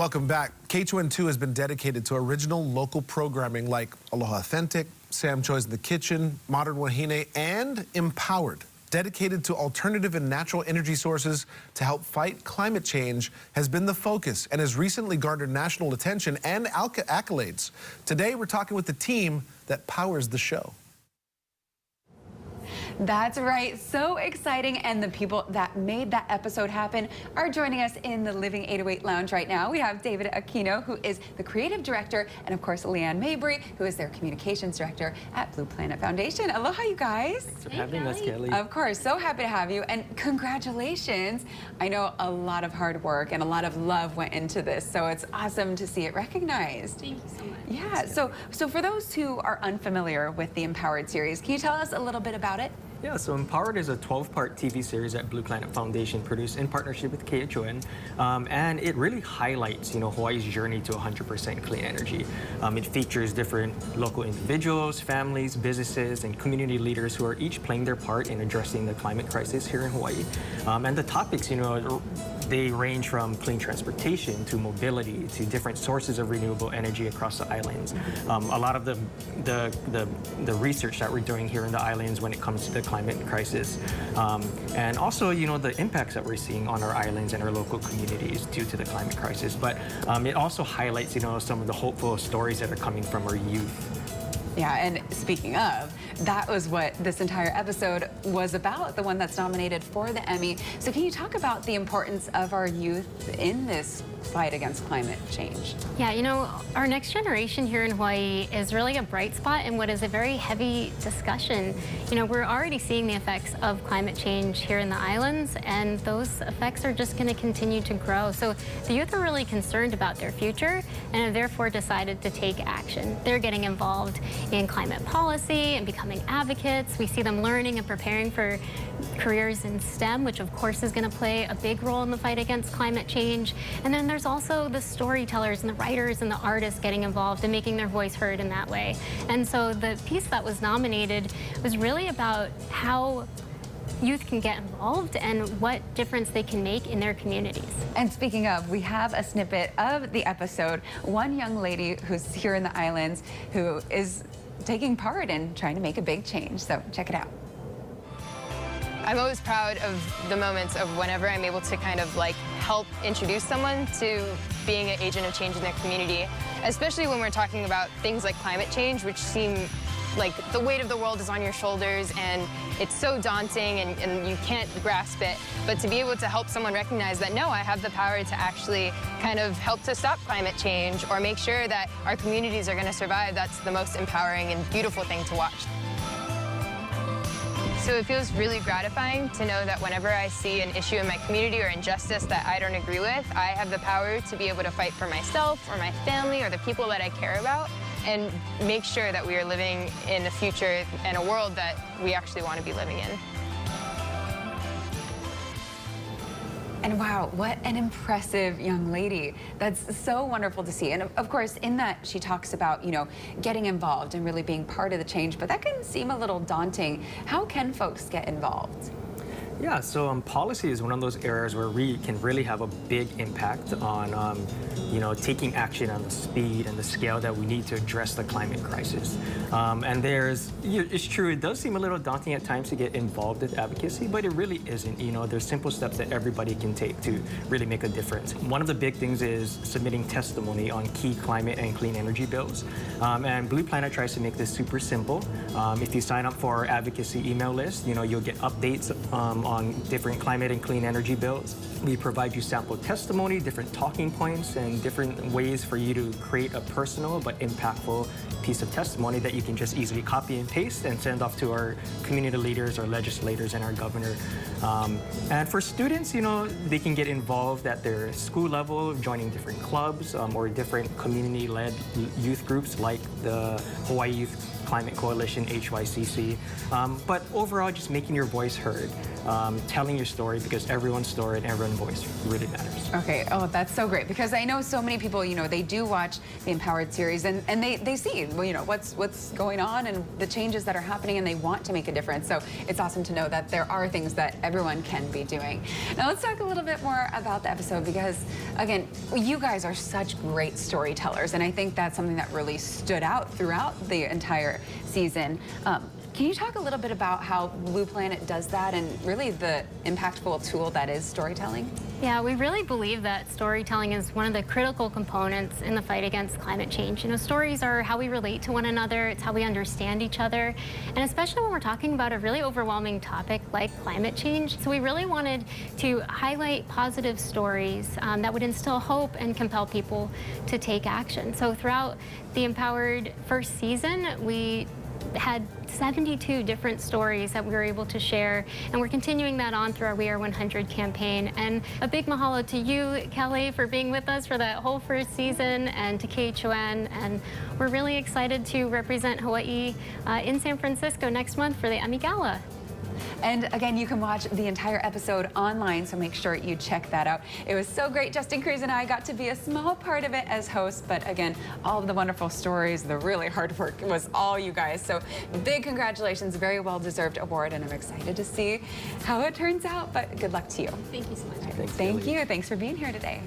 Welcome back. KHON2 has been dedicated to original local programming like Aloha Authentic, Sam Choi's in the Kitchen, Modern Wahine, and Empowered. Dedicated to alternative and natural energy sources to help fight climate change has been the focus and has recently garnered national attention and accolades. Today, we're talking with the team that powers the show. That's right. So exciting. And the people that made that episode happen are joining us in the Living 808 Lounge right now. We have David Aquino, who is the creative director, and of course, Leanne Mabry, who is their communications director at Blue Planet Foundation. Aloha, you guys. Thanks for having us, Kelly. Of course. So happy to have you. And congratulations. I know a lot of hard work and a lot of love went into this. So it's awesome to see it recognized. Thank you so much. Yeah. So for those who are unfamiliar with the Empowered series, can you tell us a little bit about it? Yeah, so Empowered is a 12-part TV series that Blue Planet Foundation produced in partnership with KHON, and it really highlights, Hawaii's journey to 100% clean energy. It features different local individuals, families, businesses, and community leaders who are each playing their part in addressing the climate crisis here in Hawaii. And the topics, they range from clean transportation to mobility to different sources of renewable energy across the islands. A lot of the research that we're doing here in the islands when it comes to the climate crisis, and also the impacts that we're seeing on our islands and our local communities due to the climate crisis. But it also highlights some of the hopeful stories that are coming from our youth. Yeah, and speaking of, that was what this entire episode was about, the one that's nominated for the Emmy. So can you talk about the importance of our youth in this fight against climate change? Yeah, our next generation here in Hawaii is really a bright spot in what is a very heavy discussion. We're already seeing the effects of climate change here in the islands, and those effects are just going to continue to grow. So the youth are really concerned about their future and have therefore decided to take action. They're getting involved in climate policy and becoming advocates. We see them learning and preparing for careers in STEM, which of course is going to play a big role in the fight against climate change. And then there's also the storytellers and the writers and the artists getting involved and making their voice heard in that way. And so the piece that was nominated was really about how youth can get involved and what difference they can make in their communities. And speaking of, we have a snippet of the episode. One young lady who's here in the islands who is taking part in trying to make a big change. So check it out. I'm always proud of the moments of whenever I'm able to kind of help introduce someone to being an agent of change in their community, especially when we're talking about things like climate change, which seem like the weight of the world is on your shoulders and it's so daunting and you can't grasp it. But to be able to help someone recognize that, no, I have the power to actually kind of help to stop climate change or make sure that our communities are going to survive, that's the most empowering and beautiful thing to watch. So it feels really gratifying to know that whenever I see an issue in my community or injustice that I don't agree with, I have the power to be able to fight for myself or my family or the people that I care about and make sure that we are living in a future and a world that we actually want to be living in. And wow, what an impressive young lady. That's so wonderful to see. And of course, in that she talks about, getting involved and really being part of the change, but that can seem a little daunting. How can folks get involved? Yeah, so policy is one of those areas where we can really have a big impact on, taking action on the speed and the scale that we need to address the climate crisis. And it's true, it does seem a little daunting at times to get involved with advocacy, but it really isn't. There's simple steps that everybody can take to really make a difference. One of the big things is submitting testimony on key climate and clean energy bills. And Blue Planet tries to make this super simple. If you sign up for our advocacy email list, you'll get updates on different climate and clean energy bills. We provide you sample testimony, different talking points, and different ways for you to create a personal but impactful piece of testimony that you can just easily copy and paste and send off to our community leaders, our legislators, and our governor. And for students, they can get involved at their school level, joining different clubs or different community-led youth groups like the Hawaii Youth Climate Coalition, HYCC. But overall, just making your voice heard. telling your story, because everyone's story and everyone's voice really matters. Okay, oh, that's so great, because I know so many people, you know, they do watch the Empowered series and they see, well, you know, what's going on and the changes that are happening, and they want to make a difference. So it's awesome to know that there are things that everyone can be doing. Now let's talk a little bit more about the episode, because again, you guys are such great storytellers, and I think that's something that really stood out throughout the entire season. Can you talk a little bit about how Blue Planet does that, and really the impactful tool that is storytelling? Yeah, we really believe that storytelling is one of the critical components in the fight against climate change. You know, stories are how we relate to one another, it's how we understand each other, and especially when we're talking about a really overwhelming topic like climate change. So we really wanted to highlight positive stories that would instill hope and compel people to take action. So throughout the Empowered first season, we had 72 different stories that we were able to share, and we're continuing that on through our We Are 100 campaign. And a big mahalo to you, Kelly, for being with us for that whole first season, and to KHON, and we're really excited to represent Hawaii in San Francisco next month for the Emmy Gala. And again, you can watch the entire episode online, so make sure you check that out. It was so great. Justin Cruz and I got to be a small part of it as hosts, but again, all of the wonderful stories, the really hard work was all you guys. So big congratulations, very well-deserved award, and I'm excited to see how it turns out, but good luck to you. Thank you so much. Thank you. Thanks for being here today.